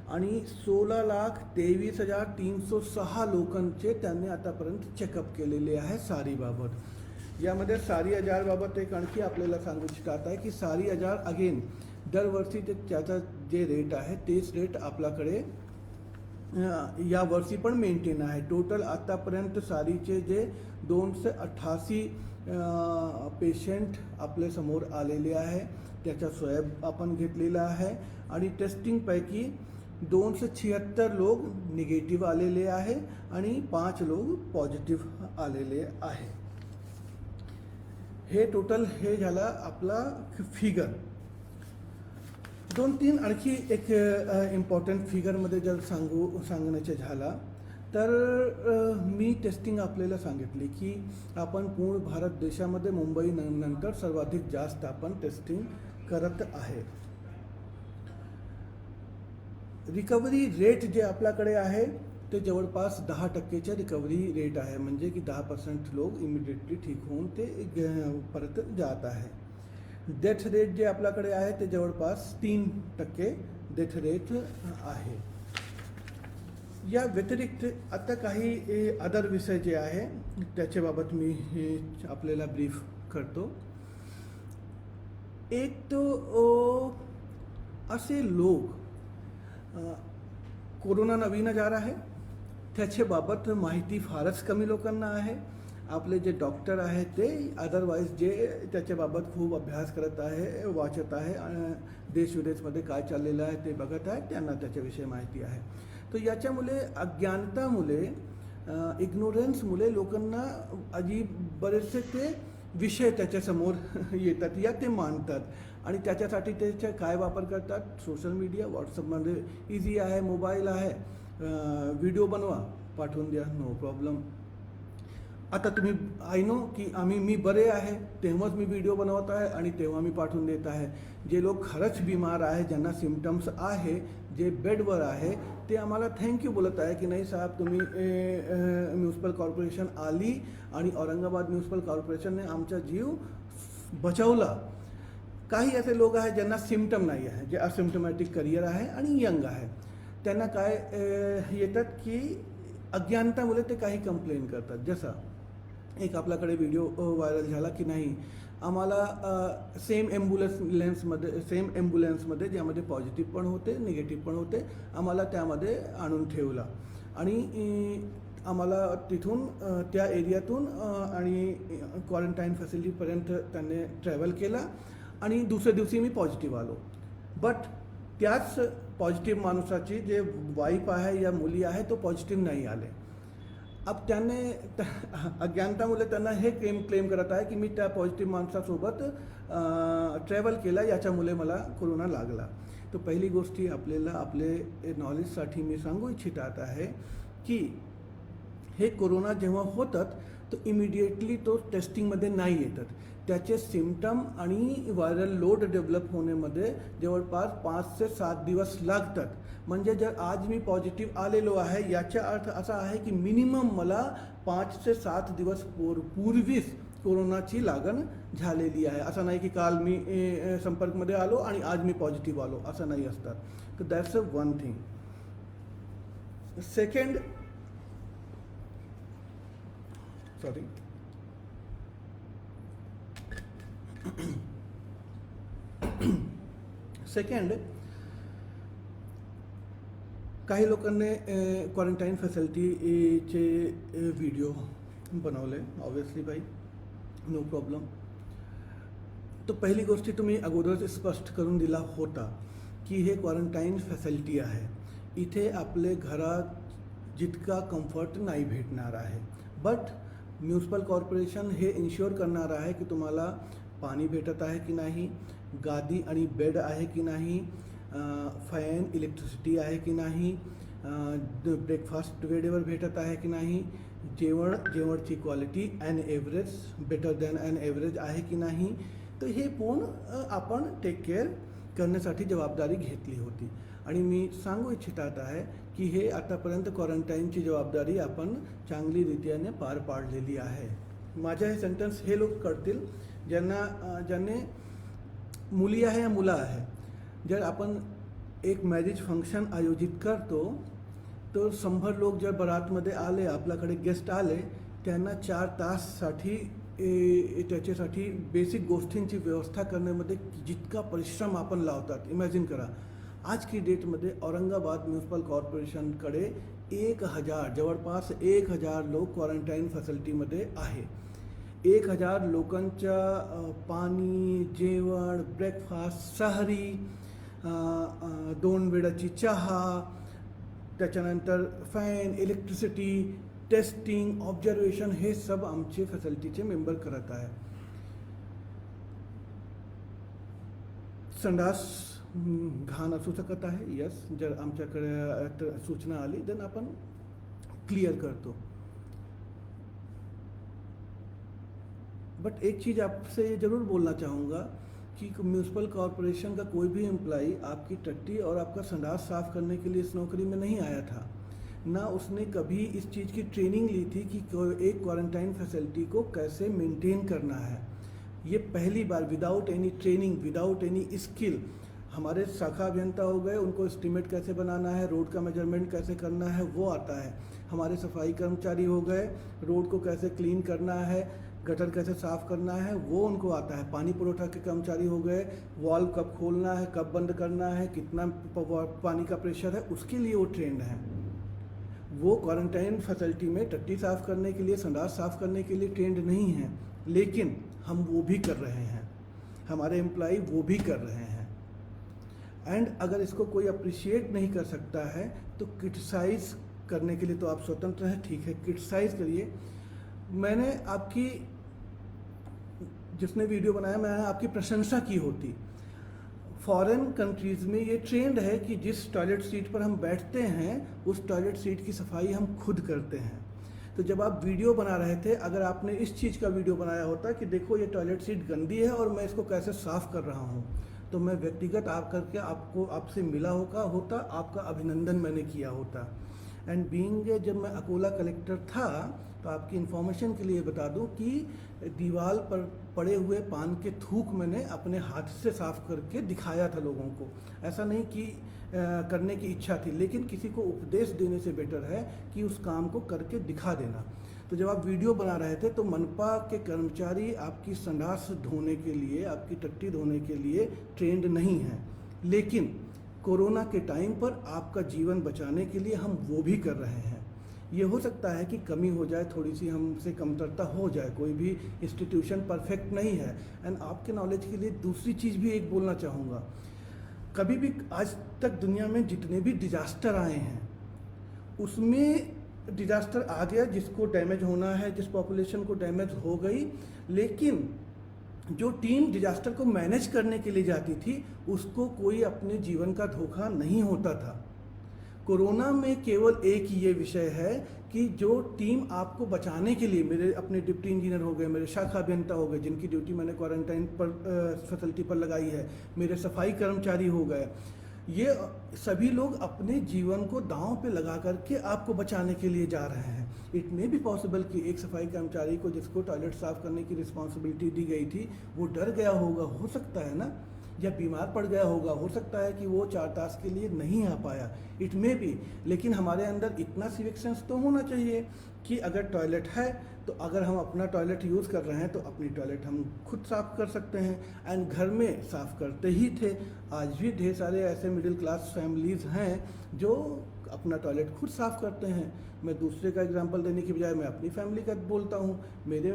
आणि 16,23,306 लोकांचे त्यांनी आतापर्यंत चेकअप केलेले आहे सारीबाबत. यामध्ये सारी आजारबाबत एक आणखी आपल्याला सांगू इच्छित आहे की सारी आजार अगेन दरवर्षी त्याचा जे रेट आहे तेच रेट आपल्याकडे या वर्षी पण मेंटेन आहे. टोटल आतापर्यंत सारीचे जे 288 पेशंट आपल्या समोर आलेले आहे, त्याचा स्वॅब आपण घेतलेला आहे आणि टेस्टिंगपैकी 276 लोक निगेटिव्ह आलेले आहे आणि 5 लोक पॉझिटिव्ह आलेले आहे. हे टोटल हे झाला आपला फिगर. 2-3 आणखी एक इम्पॉर्टंट फिगरमध्ये जर सांगण्याचे झाला तर मी टेस्टिंग आपल्याला सांगितली की आपण पूर्ण भारत देशामध्ये मुंबई नंतर सर्वाधिक जास्त आपण टेस्टिंग करत आहे. रिकव्हरी रेट जे आपल्याकडे आहे ते जवळपास 10% रिकव्हरी रेट आहे, म्हणजे की 10% लोक इमिडिएटली ठीक होऊन ते परत जात आहे. डेथ रेट जे आपल्याकडे आहे ते जवळपास 3% डेथ रेट आहे. या व्यतिरिक्त आता काही अदर विषय जे आहे त्याच्याबाबत मी आपल्याला ब्रीफ करतो. एक तो असे लोक कोरोना नवीन आजार आहे त्याच्याबाबत माहिती फारच कमी लोकांना आहे. आपले जे डॉक्टर आहेत ते अदरवाईज जे त्याच्याबाबत खूप अभ्यास करत आहे, वाचत आहे, देश विदेशमध्ये काय चाललेलं आहे ते बघत आहे, त्यांना त्याच्याविषयी माहिती आहे. तर याच्यामुळे अज्ञानतामुळे इग्नोरन्समुळे लोकांना बरेचसे ते विषय त्याच्यासमोर येतात या ते मानतात आणि त्याच्यासाठी त्याचा काय वापर करतात. सोशल मीडिया, व्हॉट्सअपमध्ये इझी आहे, मोबाईल आहे, व्हिडिओ बनवा पाठवून द्या, नो प्रॉब्लेम. आता तुम्ही आय नो की मी बरे आहे तेव्हाच मी व्हिडिओ बनवत आहे आणि तेव्हा मी पाठवून देत आहे. जे लोक खरंच बिमार आहे, ज्यांना सिम्पटम्स आहे, जे बेडवर आहे, ते आम्हाला थँक्यू बोलत आहे की नाही साहेब तुम्ही म्युन्सिपल कॉर्पोरेशन आली आणि औरंगाबाद म्युन्सिपल कॉर्पोरेशनने आमचा जीव बचावला. काही असे लोक आहेत ज्यांना सिम्पटम नाही आहे, जे असिम्पटमॅटिक करिअर आहे आणि यंग आहे, त्यांना काय येतात की अज्ञानतामुळे ते काही कंप्लेन करतात. जसा एक आपल्याकडे व्हिडिओ व्हायरल झाला की नाही आम्हाला सेम ॲम्ब्युलन्समध्ये ज्यामध्ये पॉझिटिव्ह पण होते, निगेटिव्ह पण होते, आम्हाला त्यामध्ये आणून ठेवला आणि आम्हाला तिथून त्या एरियातून आणि क्वारंटाईन फॅसिलिटीपर्यंत त्यांनी ट्रॅव्हल केला आणि दुसऱ्या दिवशी मी पॉझिटिव्ह आलो. बट त्याच पॉझिटिव्ह माणसाची जे वाईफ आहे या मुली आहे तो पॉझिटिव्ह नाही आले. अब त्याने अज्ञानतामुळे त्यांना हे क्लेम करत आहे की मी त्या पॉझिटिव्ह माणसासोबत ट्रॅव्हल केला, याच्यामुळे मला कोरोना लागला. तर पहिली गोष्टी आपल्याला आपले नॉलेजसाठी मी सांगू इच्छितात आहे की हे कोरोना जेव्हा होतात तर इमिडिएटली तो टेस्टिंगमध्ये नाही येतात. त्याचे सिम्पटम आणि व्हायरल लोड डेव्हलप होण्यामध्ये जवळपास 5 ते 7 दिवस लागतात. म्हणजे जर आज मी पॉझिटिव्ह आलेलो आहे याचा अर्थ असा आहे की मिनिमम मला 5 ते 7 दिवस पूर्वीच कोरोनाची लागण झालेली आहे. असं नाही की काल मी संपर्कमध्ये आलो आणि आज मी पॉझिटिव्ह आलो, असं नाही असतात. तर that's a one thing. Second काही लोकांनी क्वारंटाईन फॅसिलिटीचे व्हिडिओ बनवले. ऑब्वियसली भाई नो प्रॉब्लेम. तर पहिली गोष्टी तुम्ही अगोदरच स्पष्ट करून दिला होता की हे क्वारंटाईन फॅसिलिटी आहे, इथे आपले घरात जितका कम्फर्ट नाही भेटणार आहे. बट म्युन्सिपल कॉर्पोरेशन हे इन्श्युअर करणार आहे की तुम्हाला पाणी भेटत आहे की नाही, गादी आणि बेड आहे की नाही, फॅन इलेक्ट्रिसिटी आहे की नाही, ब्रेकफास्ट वेळेवर भेटत आहे की नाही, जेवणची quality an average better than an average आहे की नाही. तर हे पूर्ण आपण टेक केअर करण्यासाठी जबाबदारी घेतली होती आणि मी सांगू इच्छितात आहे की हे आतापर्यंत क्वारंटाईनची जबाबदारी आपण चांगली रीतीने पार पाडलेली आहे. माझ्या हे सेंटेन्स हे लोक करतील ज्यांनी मुली आहे या मुलं आहे. जर आपण एक मॅरेज फंक्शन आयोजित करतो तर 100 लोक जर बारातमध्ये आले, आपल्याकडे गेस्ट आले, त्यांना 4 ताससाठी त्याच्यासाठी बेसिक गोष्टींची व्यवस्था करण्यामध्ये जितका परिश्रम आपण लावतात, इमॅजिन करा. आज की डेटमध्ये औरंगाबाद म्युन्सिपल कॉर्पोरेशनकडे 1000 जवळपास 1000 लोक क्वारंटाईन फॅसिलिटीमध्ये आहे. 1000 लोकांच्या पाणी, जेवण, ब्रेकफास्ट, सहरी, 2 वेळाची चहा, त्याच्यानंतर फॅन, इलेक्ट्रिसिटी, टेस्टिंग, ऑब्झर्वेशन हे सब आमचे फॅसिलिटीचे मेंबर करत आहे. संडास घाण असू शकत आहे, यस. जर आमच्याकडे सूचना आली देन आपण क्लियर कर दो। बट एक चीज़ आपसे ये ज़रूर बोलना चाहूँगा कि म्यूनसिपल कॉरपोरेशन का कोई भी एम्प्लॉई आपकी टट्टी और आपका संडास साफ़ करने के लिए इस नौकरी में नहीं आया था, ना उसने कभी इस चीज़ की ट्रेनिंग ली थी कि एक क्वारंटाइन फैसिलिटी को कैसे मेंटेन करना है। ये पहली बार without any training, without any skill, हमारे शाखा अभियंता हो गए, उनको एस्टीमेट कैसे बनाना है, रोड का मेजरमेंट कैसे करना है वो आता है। हमारे सफाई कर्मचारी हो गए, रोड को कैसे क्लीन करना है, गटर कैसे साफ़ करना है वो उनको आता है। पानी पुरोठा के कर्मचारी हो गए, वाल्व कब खोलना है, कब बंद करना है, कितना पानी का प्रेशर है, उसके लिए वो ट्रेंड है। वो क्वारंटाइन फैसिलिटी में टट्टी साफ़ करने के लिए, संडास साफ़ करने के लिए ट्रेंड नहीं है, लेकिन हम वो भी कर रहे हैं, हमारे एम्प्लॉई वो भी कर रहे हैं। एंड अगर इसको कोई अप्रिशिएट नहीं कर सकता है तो क्रिटिसाइज़ करने के लिए तो आप स्वतंत्र हैं, ठीक है, क्रिटिसाइज़ करिए। मैंने आपकी, जिसने वीडियो बनाया, मैंने आपकी प्रशंसा की होती। फॉरेन कंट्रीज़ में ये ट्रेंड है कि जिस टॉयलेट सीट पर हम बैठते हैं उस टॉयलेट सीट की सफाई हम खुद करते हैं। तो जब आप वीडियो बना रहे थे, अगर आपने इस चीज़ का वीडियो बनाया होता कि देखो ये टॉयलेट सीट गंदी है और मैं इसको कैसे साफ़ कर रहा हूँ, तो मैं व्यक्तिगत आप करके आपसे मिला होता, आपका अभिनंदन मैंने किया होता। एंड बीइंग जब मैं अकोला कलेक्टर था, तो आपकी इन्फॉर्मेशन के लिए बता दूं कि दीवार पर पड़े हुए पान के थूक मैंने अपने हाथ से साफ़ करके दिखाया था लोगों को। ऐसा नहीं कि करने की इच्छा थी, लेकिन किसी को उपदेश देने से बेटर है कि उस काम को करके दिखा देना। तो जब आप वीडियो बना रहे थे तो मनपा के कर्मचारी आपकी संडास धोने के लिए, आपकी टट्टी धोने के लिए ट्रेंड नहीं है, लेकिन कोरोना के टाइम पर आपका जीवन बचाने के लिए हम वो भी कर रहे हैं। ये हो सकता है कि कमी हो जाए, थोड़ी सी हमसे कमतरता हो जाए, कोई भी इंस्टीट्यूशन परफेक्ट नहीं है। एंड आपके नॉलेज के लिए दूसरी चीज़ भी एक बोलना चाहूँगा, कभी भी आज तक दुनिया में जितने भी डिजास्टर आए हैं उसमें डिजास्टर आ गया, जिसको डैमेज होना है, जिस पॉपुलेशन को डैमेज हो गई, लेकिन जो टीम डिजास्टर को मैनेज करने के लिए जाती थी उसको कोई अपने जीवन का धोखा नहीं होता था। कोरोना में केवल एक ही ये विषय है कि जो टीम आपको बचाने के लिए, मेरे अपने डिप्टी इंजीनियर हो गए, मेरे शाखा अभियंता हो गए जिनकी ड्यूटी मैंने क्वारंटाइन पर फैसिलिटी पर लगाई है, मेरे सफाई कर्मचारी हो गए, ये सभी लोग अपने जीवन को दांव पे लगा करके आपको बचाने के लिए जा रहे हैं। इट मे बी पॉसिबल कि एक सफाई कर्मचारी को जिसको टॉयलेट साफ़ करने की रिस्पॉन्सिबिलिटी दी गई थी वो डर गया होगा, हो सकता है ना, या बीमार पड़ गया होगा, हो सकता है कि वो 4 टास्क के लिए नहीं आ पाया, इट मे बी। लेकिन हमारे अंदर इतना सिविक सेंस तो होना चाहिए कि अगर टॉयलेट है तो अगर हम अपना टॉयलेट यूज़ कर रहे हैं तो अपनी टॉयलेट हम खुद साफ़ कर सकते हैं। एंड घर में साफ़ करते ही थे, आज भी ढेर सारे ऐसे मिडिल क्लास फैमिलीज़ हैं जो अपना टॉयलेट खुद साफ़ करते हैं। मैं दूसरे का एग्जांपल देने की बजाय मैं अपनी फैमिली का बोलता हूँ। मेरे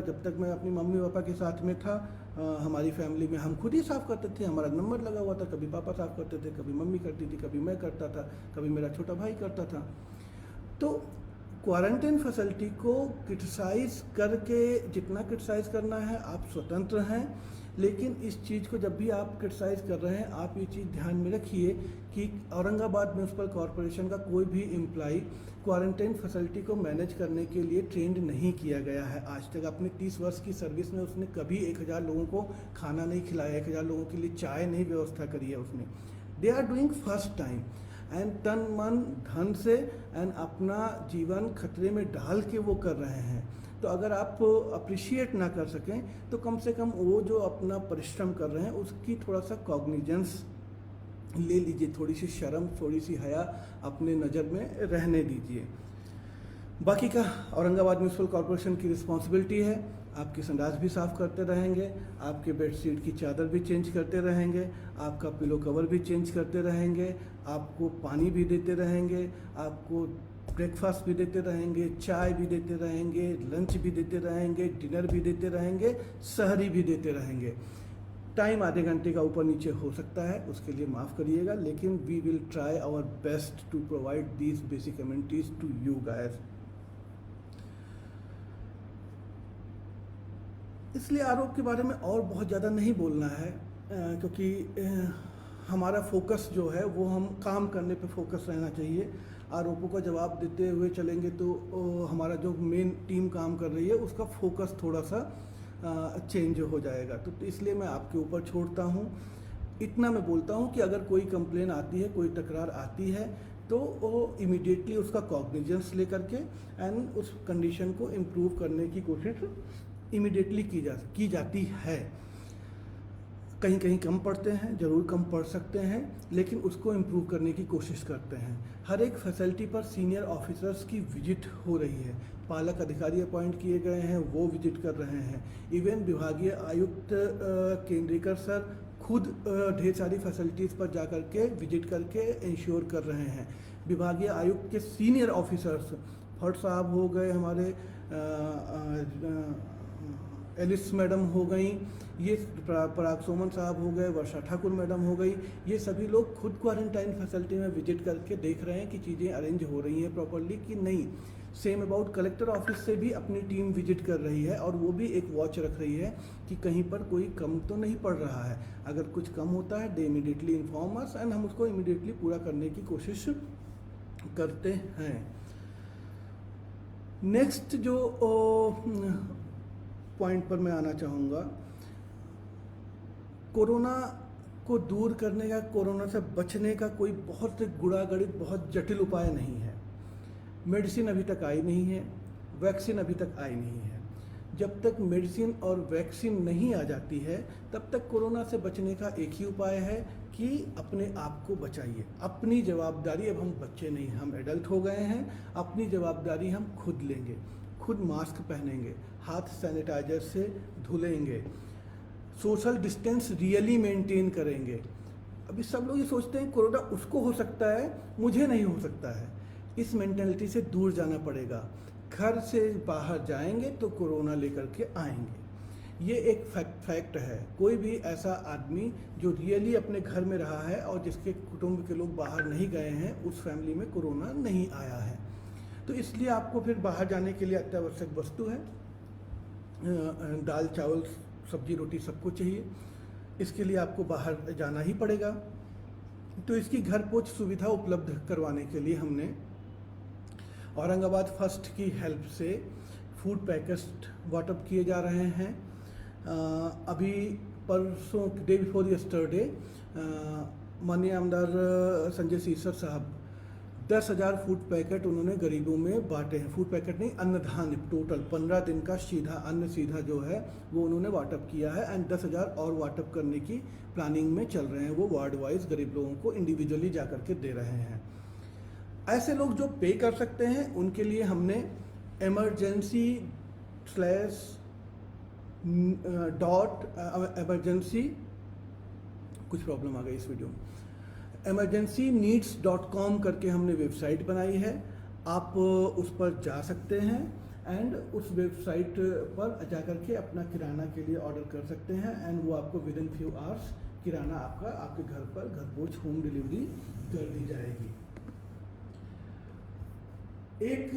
जब तक मैं अपनी मम्मी पापा के साथ में था, हमारी फैमिली में हम खुद ही साफ़ करते थे, हमारा नंबर लगा हुआ था, कभी पापा साफ़ करते थे, कभी मम्मी करती थी, कभी मैं करता था, कभी मेरा छोटा भाई करता था। तो क्वारंटाइन फैसिलिटी को क्रिटिसाइज़ करके जितना क्रिटिसाइज़ करना है आप स्वतंत्र हैं, लेकिन इस चीज़ को जब भी आप क्रिटिसाइज़ कर रहे हैं आप ये चीज़ ध्यान में रखिए कि औरंगाबाद म्यूनसिपल कॉरपोरेशन का कोई भी एम्प्लॉई क्वारंटाइन फैसिलिटी को मैनेज करने के लिए ट्रेंड नहीं किया गया है। आज तक अपने 30 वर्ष की सर्विस में उसने कभी 1000 लोगों को खाना नहीं खिलाया, 1000 लोगों के लिए चाय नहीं व्यवस्था करी है उसने। They are doing first time end तन मन धन से एंड अपना जीवन खतरे में डाल के वो कर रहे हैं। तो अगर आप अप्रिशिएट ना कर सकें तो कम से कम वो जो अपना परिश्रम कर रहे हैं उसकी थोड़ा सा कॉग्निजेंस ले लीजिए, थोड़ी सी शर्म, थोड़ी सी हया अपने नज़र में रहने दीजिए। बाकी का औरंगाबाद म्यूनसिपल कॉरपोरेशन की रिस्पॉन्सिबिलिटी है। आपकी संडास भी साफ़ करते रहेंगे, आपके बेडशीट की चादर भी चेंज करते रहेंगे, आपका पिलो कवर भी चेंज करते रहेंगे, आपको पानी भी देते रहेंगे, आपको ब्रेकफास्ट भी देते रहेंगे, चाय भी देते रहेंगे, लंच भी देते रहेंगे, डिनर भी देते रहेंगे, सहरी भी देते रहेंगे। टाइम आधे घंटे का ऊपर नीचे हो सकता है, उसके लिए माफ़ करिएगा, लेकिन we will try our best to provide these basic amenities to you guys. इसलिए आरोप के बारे में और बहुत ज़्यादा नहीं बोलना है, क्योंकि हमारा फोकस जो है वो हम काम करने पे फोकस रहना चाहिए। आरोपों का जवाब देते हुए चलेंगे तो हमारा जो मेन टीम काम कर रही है उसका फोकस थोड़ा सा चेंज हो जाएगा। तो इसलिए मैं आपके ऊपर छोड़ता हूँ। इतना मैं बोलता हूँ कि अगर कोई कंप्लेन आती है, कोई तकरार आती है, तो वो इमीडिएटली उसका कॉग्निजेंस लेकर के एंड उस कंडीशन को इम्प्रूव करने की कोशिश इमीडिएटली की जाती है। कहीं कहीं कम पढ़ते हैं, ज़रूर कम पढ़ सकते हैं, लेकिन उसको इम्प्रूव करने की कोशिश करते हैं। हर एक फैसिलिटी पर सीनियर ऑफिसर्स की विजिट हो रही है, पालक अधिकारी अपॉइंट किए गए हैं, वो विजिट कर रहे हैं। इवन विभागीय आयुक्त केंद्रीकर सर खुद ढेर सारी फैसिलिटीज़ पर जा कर के विजिट करके इंश्योर कर रहे हैं। विभागीय आयुक्त के सीनियर ऑफिसर्स, भट्ट साहब हो गए, हमारे एलिस मैडम हो गई, ये पराग सोमन साहब हो गए, वर्षा ठाकुर मैडम हो गई, ये सभी लोग खुद क्वारंटाइन फैसिलिटी में विजिट करके देख रहे हैं कि चीज़ें अरेंज हो रही हैं प्रॉपर्ली कि नहीं। सेम अबाउट कलेक्टर ऑफिस से भी अपनी टीम विजिट कर रही है और वो भी एक वॉच रख रही है कि कहीं पर कोई कम तो नहीं पड़ रहा है। अगर कुछ कम होता है they immediately inform us and हम उसको इमीडिएटली पूरा करने की कोशिश करते हैं। नेक्स्ट जो पॉइंट पर मैं आना चाहूँगा, कोरोना को दूर करने का, कोरोना से बचने का कोई बहुत गुणागणित बहुत जटिल उपाय नहीं है। मेडिसिन अभी तक आई नहीं है, वैक्सीन अभी तक आई नहीं है। जब तक मेडिसिन और वैक्सीन नहीं आ जाती है तब तक कोरोना से बचने का एक ही उपाय है कि अपने आप को बचाइए। अपनी जवाबदारी, अब हम बच्चे नहीं, हम एडल्ट हो गए हैं, अपनी जवाबदारी हम खुद लेंगे, खुद मास्क पहनेंगे, हाथ सैनिटाइजर से धुलेंगे, सोशल डिस्टेंस रियली मेंटेन करेंगे। अभी सब लोग ये सोचते हैं कोरोना उसको हो सकता है, मुझे नहीं हो सकता है। इस मेंटेलिटी से दूर जाना पड़ेगा। घर से बाहर जाएंगे तो कोरोना लेकर के आएंगे, ये एक फैक्ट है। कोई भी ऐसा आदमी जो रियली अपने घर में रहा है और जिसके कुटुंब के लोग बाहर नहीं गए हैं, उस फैमिली में कोरोना नहीं आया है। तो इसलिए आपको फिर बाहर जाने के लिए अत्यावश्यक वस्तु है, दाल चावल सब्जी रोटी सबको चाहिए, इसके लिए आपको बाहर जाना ही पड़ेगा। तो इसकी घर पहुंच सुविधा उपलब्ध करवाने के लिए हमने औरंगाबाद फर्स्ट की हेल्प से फूड पैकेट्स वाटअप किए जा रहे हैं। अभी परसों डे बिफोर यस्टरडे माननीय आमदार संजय सीसर साहब 10,000 फूड पैकेट उन्होंने गरीबों में बांटे हैं। फूड पैकेट नहीं, अन्नधान्य टोटल 15 दिन का सीधा अन्न सीधा जो है वो उन्होंने वाटअप किया है एंड 10,000 और वाटअप करने की प्लानिंग में चल रहे हैं। वो वार्ड वाइज गरीब लोगों को इंडिविजुअली जा करके दे रहे हैं। ऐसे लोग जो पे कर सकते हैं उनके लिए हमने emergency कुछ प्रॉब्लम आ गई इस वीडियो में, emergencyneeds.com करके हमने वेबसाइट बनाई है। आप उस पर जा सकते हैं एंड उस वेबसाइट पर जा करके अपना किराना के लिए ऑर्डर कर सकते हैं एंड वो आपको विद इन फ्यू आवर्स किराना आपका आपके घर पर घर पहुँच होम डिलीवरी कर दी जाएगी। एक